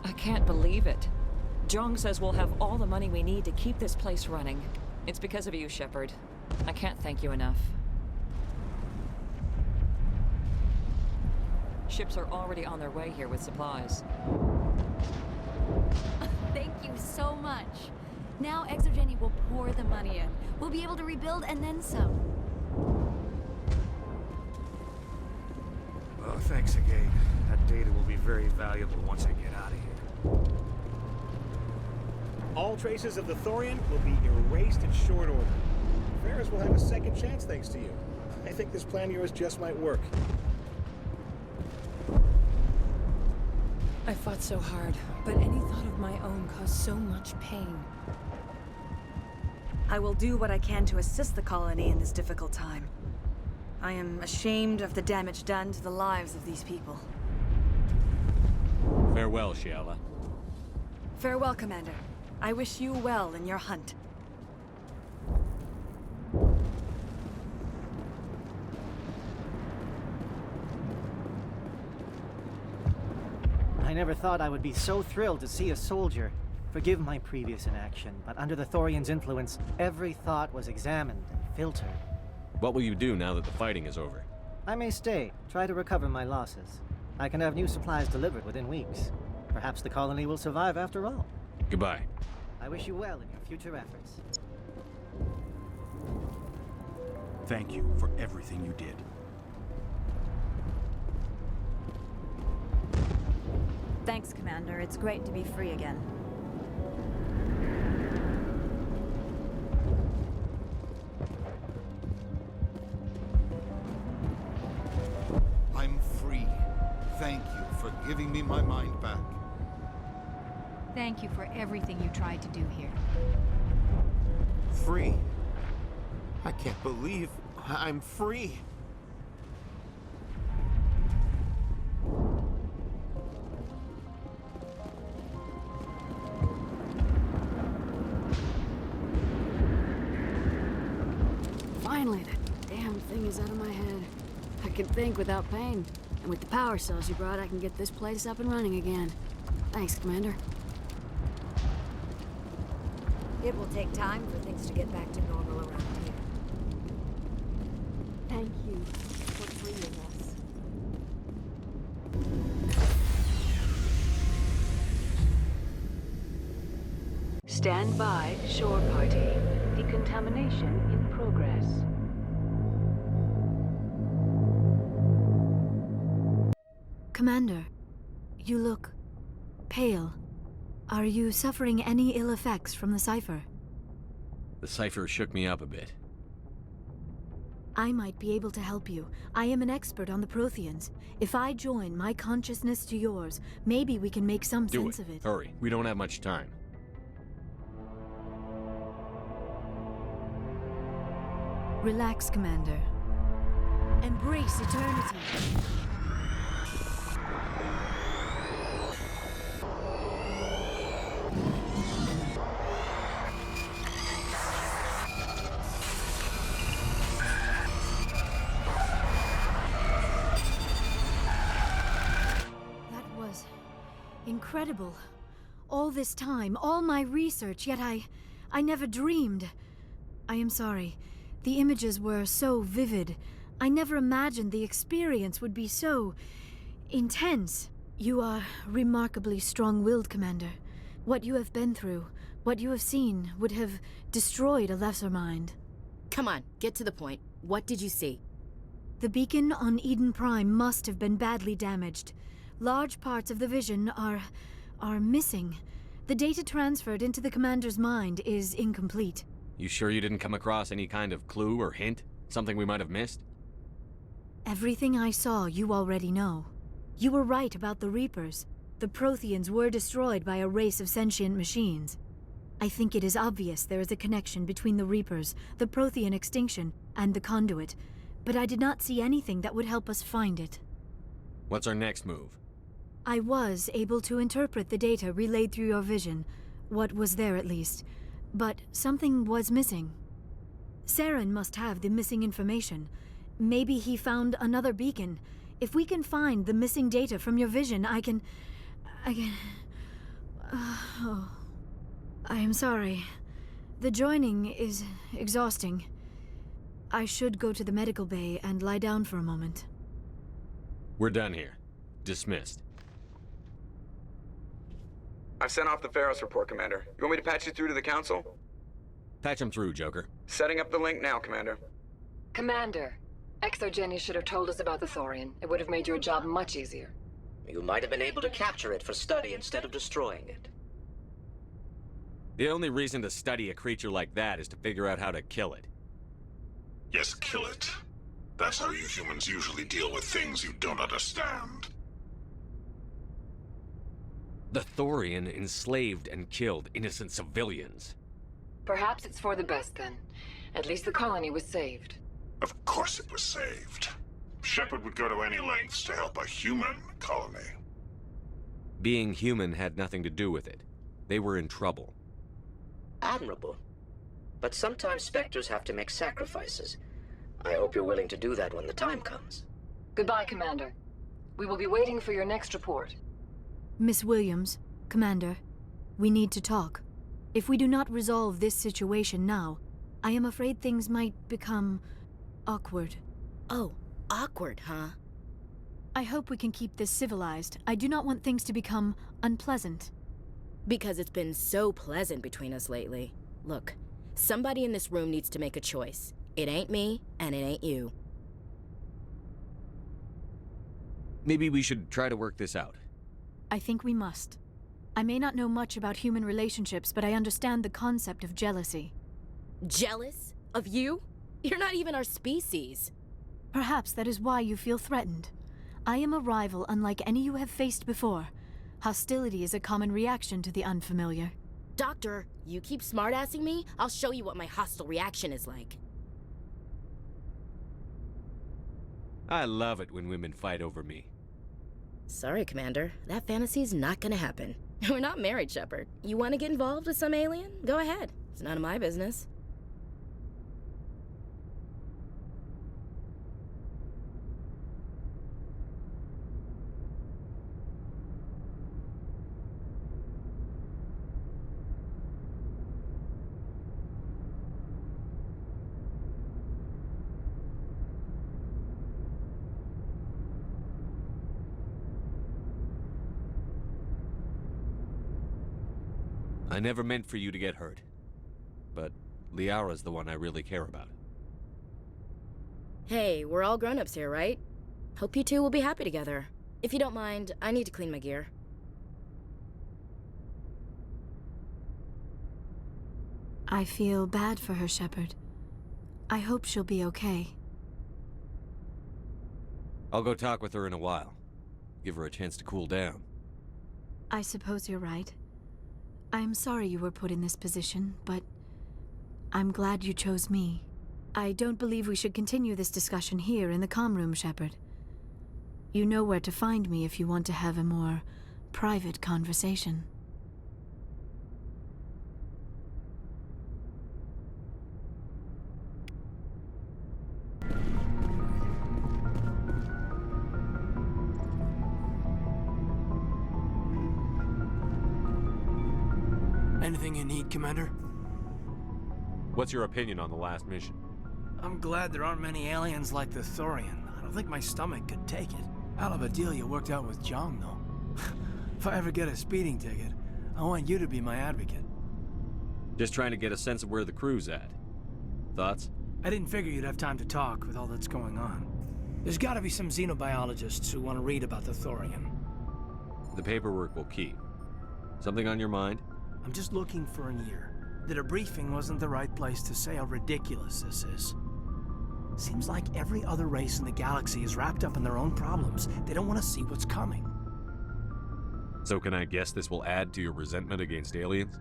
I can't believe it. Jong says we'll have all the money we need to keep this place running. It's because of you, Shepard. I can't thank you enough. Ships are already on their way here with supplies. Thank you so much. Now Exogeny will pour the money in. We'll be able to rebuild and then some. Oh, thanks again. That data will be very valuable once I get out of here. All traces of the Thorian will be erased in short order. Feros will have a second chance thanks to you. I think this plan of yours just might work. I fought so hard, but any thought of my own caused so much pain. I will do what I can to assist the colony in this difficult time. I am ashamed of the damage done to the lives of these people. Farewell, Shiala. Farewell, Commander. I wish you well in your hunt. I never thought I would be so thrilled to see a soldier. Forgive my previous inaction, but under the Thorian's influence, every thought was examined and filtered. What will you do now that the fighting is over? I may stay, try to recover my losses. I can have new supplies delivered within weeks. Perhaps the colony will survive after all. Goodbye. I wish you well in your future efforts. Thank you for everything you did. Thanks, Commander. It's great to be free again. I'm free. Thank you for giving me my mind back. Thank you for everything you tried to do here. Free? I can't believe I'm free. Finally, that damn thing is out of my head. I can think without pain. And with the power cells you brought, I can get this place up and running again. Thanks, Commander. It will take time for things to get back to normal around here. Thank you for freeing us. Stand by, shore party. Decontamination in progress. Commander, you look pale. Are you suffering any ill effects from the cipher? The cipher shook me up a bit. I might be able to help you. I am an expert on the Protheans. If I join my consciousness to yours, maybe we can make some sense of it. Hurry. We don't have much time. Relax, Commander. Embrace eternity. Incredible. All this time, all my research, yet I never dreamed. I am sorry. The images were so vivid. I never imagined the experience would be so intense. You are remarkably strong-willed, Commander. What you have been through, what you have seen, would have destroyed a lesser mind. Come on, get to the point. What did you see? The beacon on Eden Prime must have been badly damaged. Large parts of the vision are missing. The data transferred into the commander's mind is incomplete. You sure you didn't come across any kind of clue or hint? Something we might have missed? Everything I saw you already know. You were right about the Reapers. The Protheans were destroyed by a race of sentient machines. I think it is obvious there is a connection between the Reapers, the Prothean extinction, and the Conduit, but I did not see anything that would help us find it. What's our next move? I was able to interpret the data relayed through your vision, what was there at least, but something was missing. Saren must have the missing information. Maybe he found another beacon. If we can find the missing data from your vision, I can... Oh. I am sorry. The joining is exhausting. I should go to the medical bay and lie down for a moment. We're done here. Dismissed. I've sent off the Feros report, Commander. You want me to patch you through to the Council? Patch him through, Joker. Setting up the link now, Commander. Commander, Exogeny should have told us about the Thorian. It would have made your job much easier. You might have been able to capture it for study instead of destroying it. The only reason to study a creature like that is to figure out how to kill it. Yes, kill it. That's how you humans usually deal with things you don't understand. The Thorian enslaved and killed innocent civilians. Perhaps it's for the best then. At least the colony was saved. Of course it was saved. Shepard would go to any lengths to help a human colony. Being human had nothing to do with it. They were in trouble. Admirable. But sometimes Spectres have to make sacrifices. I hope you're willing to do that when the time comes. Goodbye, Commander. We will be waiting for your next report. Miss Williams, Commander, we need to talk. If we do not resolve this situation now, I am afraid things might become awkward. Oh, awkward, huh? I hope we can keep this civilized. I do not want things to become unpleasant. Because it's been so pleasant between us lately. Look, somebody in this room needs to make a choice. It ain't me, and it ain't you. Maybe we should try to work this out. I think we must. I may not know much about human relationships, but I understand the concept of jealousy. Jealous? Of you? You're not even our species. Perhaps that is why you feel threatened. I am a rival unlike any you have faced before. Hostility is a common reaction to the unfamiliar. Doctor, you keep smartassing me, I'll show you what my hostile reaction is like. I love it when women fight over me. Sorry, Commander. That fantasy's not gonna happen. We're not married, Shepard. You want to get involved with some alien? Go ahead. It's none of my business. I never meant for you to get hurt. But Liara's the one I really care about. Hey, we're all grown-ups here, right? Hope you two will be happy together. If you don't mind, I need to clean my gear. I feel bad for her, Shepard. I hope she'll be okay. I'll go talk with her in a while. Give her a chance to cool down. I suppose you're right. I'm sorry you were put in this position, but I'm glad you chose me. I don't believe we should continue this discussion here in the comm room, Shepard. You know where to find me if you want to have a more private conversation. Anything you need, Commander? What's your opinion on the last mission? I'm glad there aren't many aliens like the Thorian. I don't think my stomach could take it. Hell of a deal you worked out with Jong, though. If I ever get a speeding ticket, I want you to be my advocate. Just trying to get a sense of where the crew's at. Thoughts? I didn't figure you'd have time to talk with all that's going on. There's gotta be some xenobiologists who want to read about the Thorian. The paperwork will keep. Something on your mind? I'm just looking for an ear. The debriefing wasn't the right place to say how ridiculous this is. Seems like every other race in the galaxy is wrapped up in their own problems. They don't want to see what's coming. So can I guess this will add to your resentment against aliens?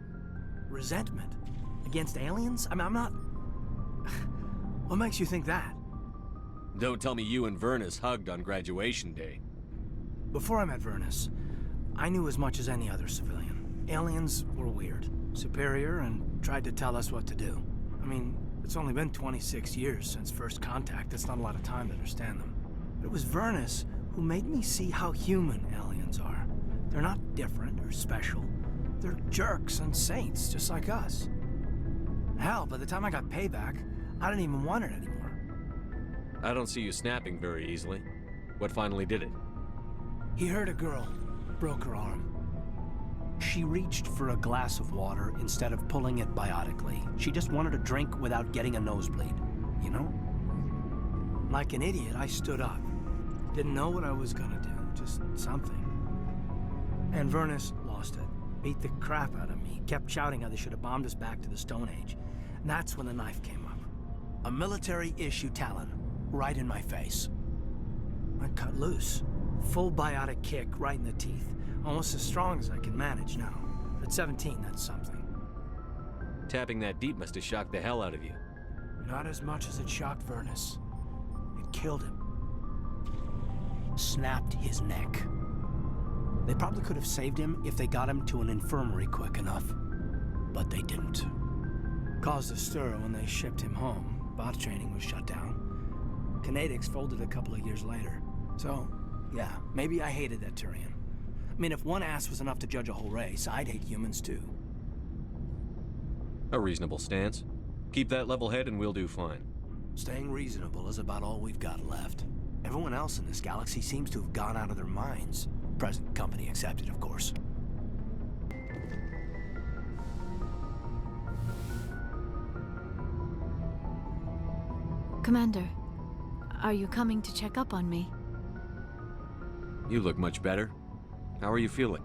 Resentment? Against aliens? I'm not... What makes you think that? Don't tell me you and Vernus hugged on graduation day. Before I met Vernus, I knew as much as any other civilian. Aliens were weird, superior, and tried to tell us what to do. I mean, it's only been 26 years since first contact. That's not a lot of time to understand them. But it was Vernus who made me see how human aliens are. They're not different or special. They're jerks and saints, just like us. Hell, by the time I got payback, I didn't even want it anymore. I don't see you snapping very easily. What finally did it? He hurt a girl, broke her arm. She reached for a glass of water instead of pulling it biotically. She just wanted a drink without getting a nosebleed, you know? Like an idiot, I stood up. Didn't know what I was gonna do, just something. And Vernus lost it. Beat the crap out of me. Kept shouting how they should have bombed us back to the Stone Age. And that's when the knife came up. A military-issue talon, right in my face. I cut loose. Full biotic kick right in the teeth. Almost as strong as I can manage now. At 17, that's something. Tapping that deep must have shocked the hell out of you. Not as much as it shocked Vernus. It killed him. Snapped his neck. They probably could have saved him if they got him to an infirmary quick enough. But they didn't. Caused a stir when they shipped him home. Bot training was shut down. Kinetics folded a couple of years later. So, yeah, maybe I hated that Turian. I mean, if one ass was enough to judge a whole race, I'd hate humans too. A reasonable stance. Keep that level head and we'll do fine. Staying reasonable is about all we've got left. Everyone else in this galaxy seems to have gone out of their minds. Present company accepted, of course. Commander, are you coming to check up on me? You look much better. How are you feeling?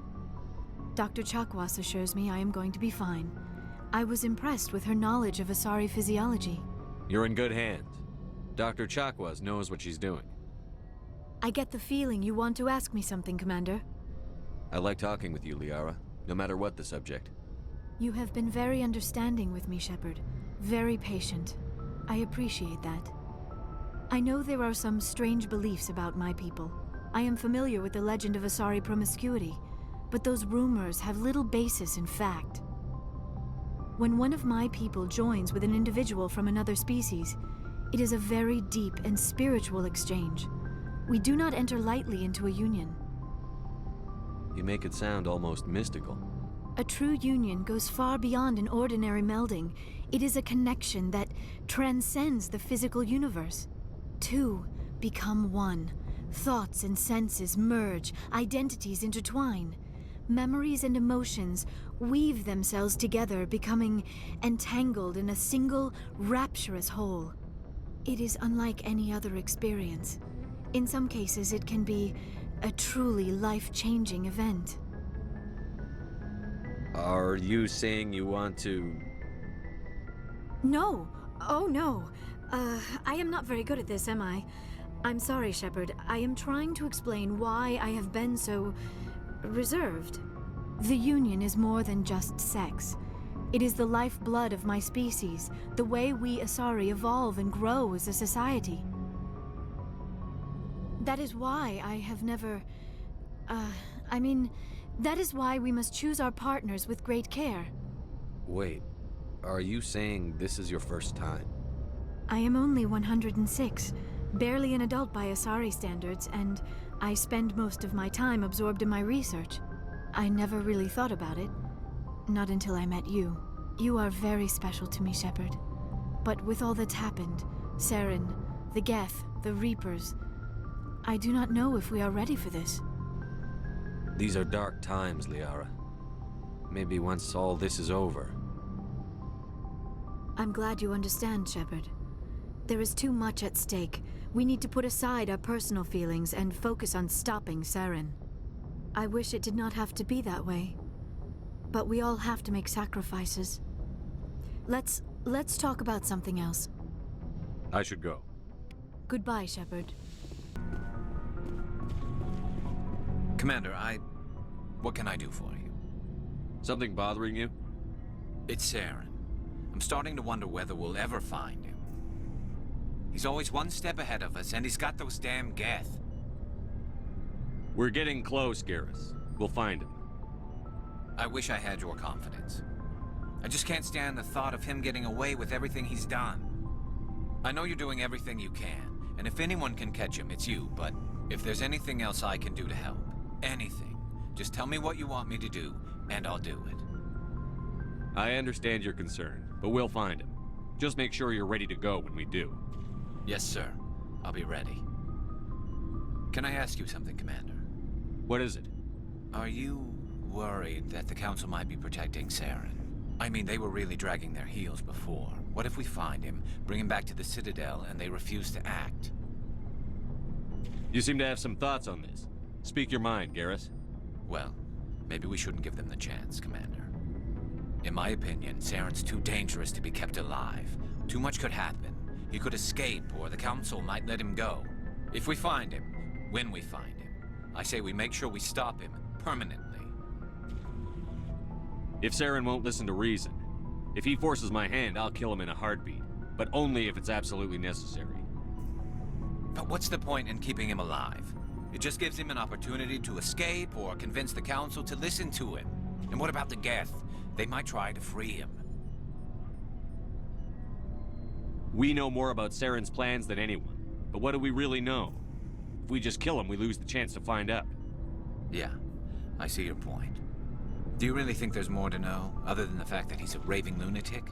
Dr. Chakwas assures me I am going to be fine. I was impressed with her knowledge of Asari physiology. You're in good hands. Dr. Chakwas knows what she's doing. I get the feeling you want to ask me something, Commander. I like talking with you, Liara, no matter what the subject. You have been very understanding with me, Shepard. Very patient. I appreciate that. I know there are some strange beliefs about my people. I am familiar with the legend of Asari promiscuity, but those rumors have little basis in fact. When one of my people joins with an individual from another species, it is a very deep and spiritual exchange. We do not enter lightly into a union. You make it sound almost mystical. A true union goes far beyond an ordinary melding. It is a connection that transcends the physical universe. Two become one. Thoughts and senses merge, identities intertwine. Memories and emotions weave themselves together, becoming entangled in a single, rapturous whole. It is unlike any other experience. In some cases, it can be a truly life-changing event. Are you saying you want to... No. Oh, no. I am not very good at this, am I? I'm sorry, Shepard. I am trying to explain why I have been so... reserved. The Union is more than just sex. It is the lifeblood of my species, the way we Asari evolve and grow as a society. That is why I have never... that is why we must choose our partners with great care. Wait, are you saying this is your first time? I am only 106, barely an adult by Asari standards, and I spend most of my time absorbed in my research. I never really thought about it. Not until I met you. You are very special to me, Shepard. But with all that's happened, Saren, the Geth, the Reapers, I do not know if we are ready for this. These are dark times, Liara. Maybe once all this is over. I'm glad you understand, Shepard. There is too much at stake. We need to put aside our personal feelings and focus on stopping Saren. I wish it did not have to be that way. But we all have to make sacrifices. Let's talk about something else. I should go. Goodbye, Shepard. Commander, what can I do for you? Something bothering you? It's Saren. I'm starting to wonder whether we'll ever find him. He's always one step ahead of us, and he's got those damn Geth. We're getting close, Garrus. We'll find him. I wish I had your confidence. I just can't stand the thought of him getting away with everything he's done. I know you're doing everything you can, and if anyone can catch him, it's you, but if there's anything else I can do to help, anything, Just tell me what you want me to do, and I'll do it. I understand your concern, but we'll find him. Just make sure you're ready to go when we do. Yes, sir. I'll be ready. Can I ask you something, Commander? What is it? Are you worried that the Council might be protecting Saren? I mean, they were really dragging their heels before. What if we find him, bring him back to the Citadel, and they refuse to act? You seem to have some thoughts on this. Speak your mind, Garrus. Well, maybe we shouldn't give them the chance, Commander. In my opinion, Saren's too dangerous to be kept alive. Too much could happen. He could escape, or the Council might let him go. If we find him, when we find him, I say we make sure we stop him permanently. If Saren won't listen to reason, if he forces my hand, I'll kill him in a heartbeat. But only if it's absolutely necessary. But what's the point in keeping him alive? It just gives him an opportunity to escape or convince the Council to listen to him. And what about the Geth? They might try to free him. We know more about Saren's plans than anyone. But what do we really know? If we just kill him, we lose the chance to find out. Yeah, I see your point. Do you really think there's more to know, other than the fact that he's a raving lunatic?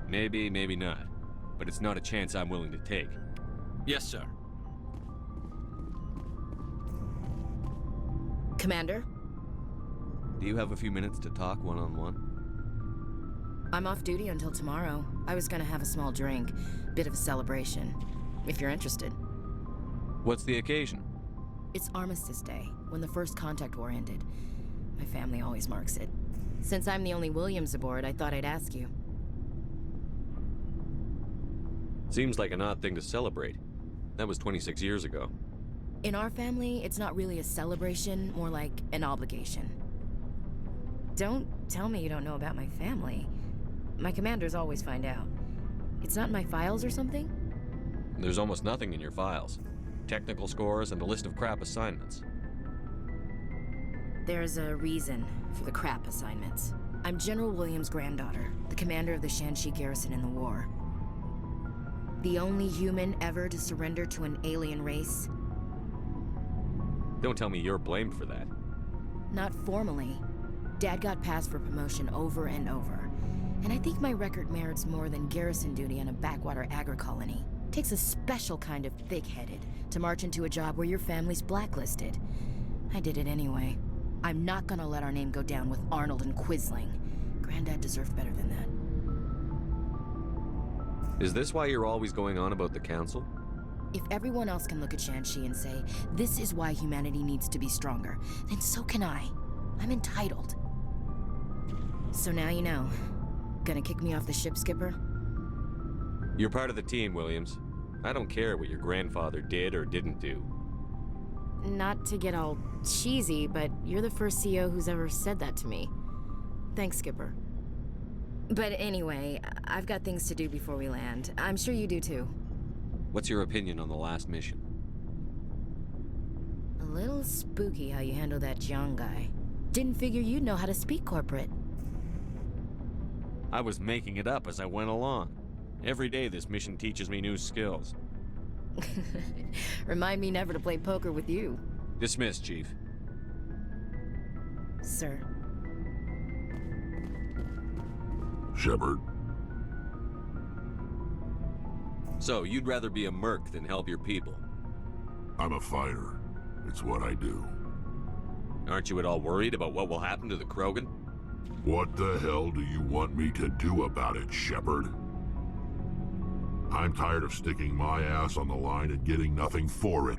Maybe, maybe not. But it's not a chance I'm willing to take. Yes, sir. Commander? Do you have a few minutes to talk one-on-one? I'm off duty until tomorrow. I was gonna have a small drink. Bit of a celebration. If you're interested. What's the occasion? It's Armistice Day, when the first contact war ended. My family always marks it. Since I'm the only Williams aboard, I thought I'd ask you. Seems like an odd thing to celebrate. That was 26 years ago. In our family, it's not really a celebration, more like an obligation. Don't tell me you don't know about my family. My commanders always find out. It's not in my files or something? There's almost nothing in your files. Technical scores and a list of crap assignments. There's a reason for the crap assignments. I'm General Williams' granddaughter, the commander of the Shanxi garrison in the war. The only human ever to surrender to an alien race. Don't tell me you're blamed for that. Not formally. Dad got passed for promotion over and over. And I think my record merits more than garrison duty on a backwater agri-colony. Takes a special kind of thick-headed to march into a job where your family's blacklisted. I did it anyway. I'm not gonna let our name go down with Arnold and Quisling. Granddad deserved better than that. Is this why you're always going on about the Council? If everyone else can look at Shanxi and say, this is why humanity needs to be stronger, then so can I. I'm entitled. So now you know. Gonna kick me off the ship, Skipper? You're part of the team, Williams. I don't care what your grandfather did or didn't do. Not to get all cheesy, but you're the first CO who's ever said that to me. Thanks, Skipper. But anyway, I've got things to do before we land. I'm sure you do too. What's your opinion on the last mission? A little spooky how you handle that Jiang guy. Didn't figure you'd know how to speak corporate. I was making it up as I went along. Every day this mission teaches me new skills. Remind me never to play poker with you. Dismissed, Chief. Sir. Shepard. So, you'd rather be a merc than help your people? I'm a fighter. It's what I do. Aren't you at all worried about what will happen to the Krogan? What the hell do you want me to do about it, Shepard? I'm tired of sticking my ass on the line and getting nothing for it.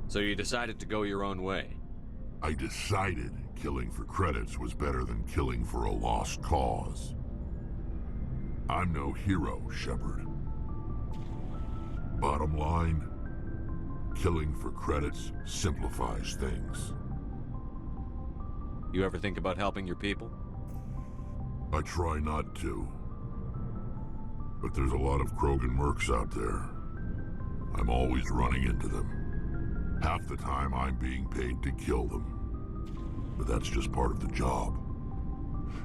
So you decided to go your own way? I decided killing for credits was better than killing for a lost cause. I'm no hero, Shepard. Bottom line, killing for credits simplifies things. You ever think about helping your people? I try not to. But there's a lot of Krogan mercs out there. I'm always running into them. Half the time I'm being paid to kill them. But that's just part of the job.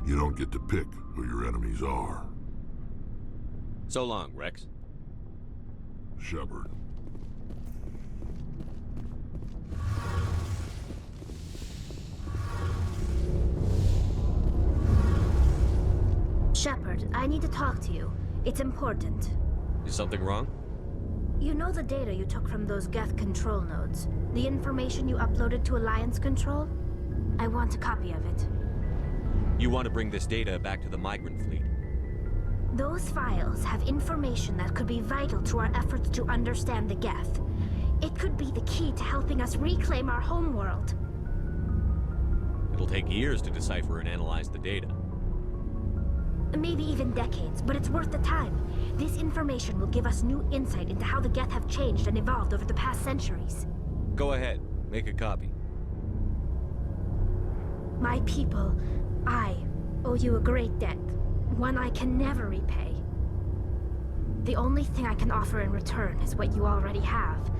You don't get to pick who your enemies are. So long, Rex. Shepard. Shepard, I need to talk to you. It's important. Is something wrong? You know the data you took from those Geth control nodes? The information you uploaded to Alliance Control? I want a copy of it. You want to bring this data back to the migrant fleet? Those files have information that could be vital to our efforts to understand the Geth. It could be the key to helping us reclaim our homeworld. It'll take years to decipher and analyze the data. Maybe even decades, but it's worth the time. This information will give us new insight into how the Geth have changed and evolved over the past centuries. Go ahead, make a copy. My people, I owe you a great debt, one I can never repay. The only thing I can offer in return is what you already have.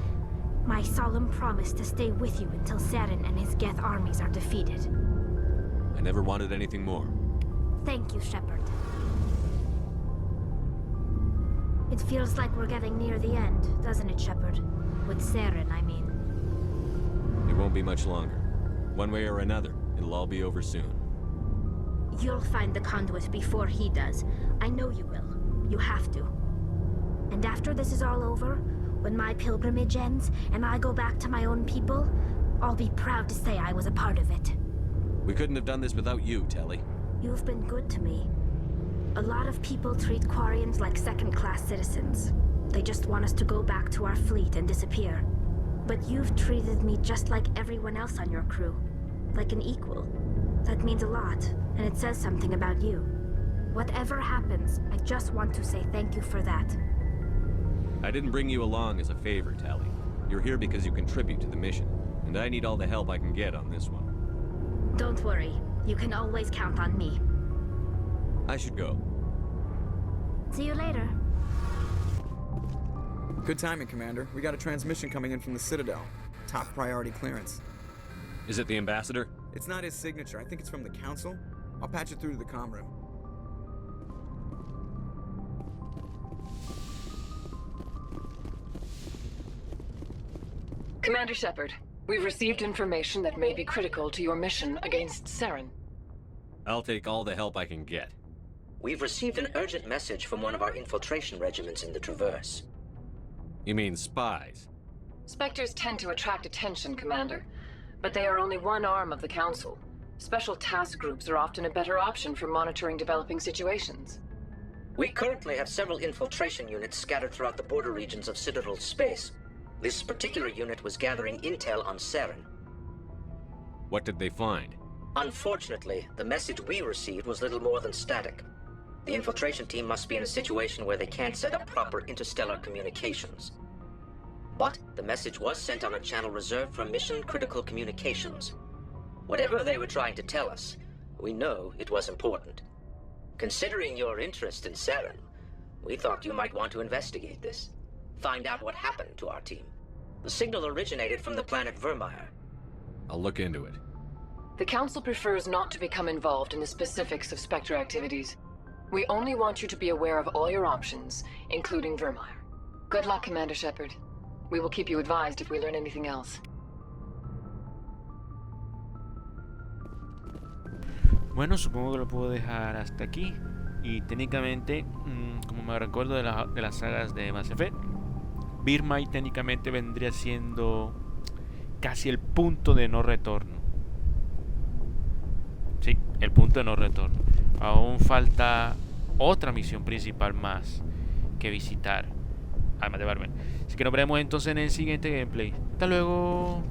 My solemn promise to stay with you until Saren and his Geth armies are defeated. I never wanted anything more. Thank you, Shepard. It feels like we're getting near the end, doesn't it, Shepard? With Saren, I mean. It won't be much longer. One way or another, it'll all be over soon. You'll find the conduit before he does. I know you will. You have to. And after this is all over, when my pilgrimage ends and I go back to my own people, I'll be proud to say I was a part of it. We couldn't have done this without you, Telly. You've been good to me. A lot of people treat Quarians like second-class citizens. They just want us to go back to our fleet and disappear. But you've treated me just like everyone else on your crew. Like an equal. That means a lot, and it says something about you. Whatever happens, I just want to say thank you for that. I didn't bring you along as a favor, Tally. You're here because you contribute to the mission, and I need all the help I can get on this one. Don't worry. You can always count on me. I should go. See you later. Good timing, Commander. We got a transmission coming in from the Citadel. Top priority clearance. Is it the Ambassador? It's not his signature. I think it's from the Council. I'll patch it through to the comm room. Commander Shepard, we've received information that may be critical to your mission against Saren. I'll take all the help I can get. We've received an urgent message from one of our infiltration regiments in the Traverse. You mean spies? Spectres tend to attract attention, Commander, but they are only one arm of the Council. Special task groups are often a better option for monitoring developing situations. We currently have several infiltration units scattered throughout the border regions of Citadel space. This particular unit was gathering intel on Saren. What did they find? Unfortunately, the message we received was little more than static. The infiltration team must be in a situation where they can't set up proper interstellar communications. But the message was sent on a channel reserved for mission-critical communications. Whatever they were trying to tell us, we know it was important. Considering your interest in Saren, we thought you might want to investigate this. Find out what happened to our team. The signal originated from the planet Virmire. I'll look into it. The Council prefers not to become involved in the specifics of Spectre activities. We only want you to be aware of all your options, including Virmire. Good luck, Commander Shepard. We will keep you advised if we learn anything else. Bueno, supongo que lo puedo dejar hasta aquí. Y técnicamente, como me recuerdo de las sagas de Mass Effect, Birri técnicamente vendría siendo casi el punto de no retorno. Sí, el punto de no retorno. Aún falta otra misión principal más que visitar, además de Barben. Así que nos veremos entonces en el siguiente gameplay. Hasta luego.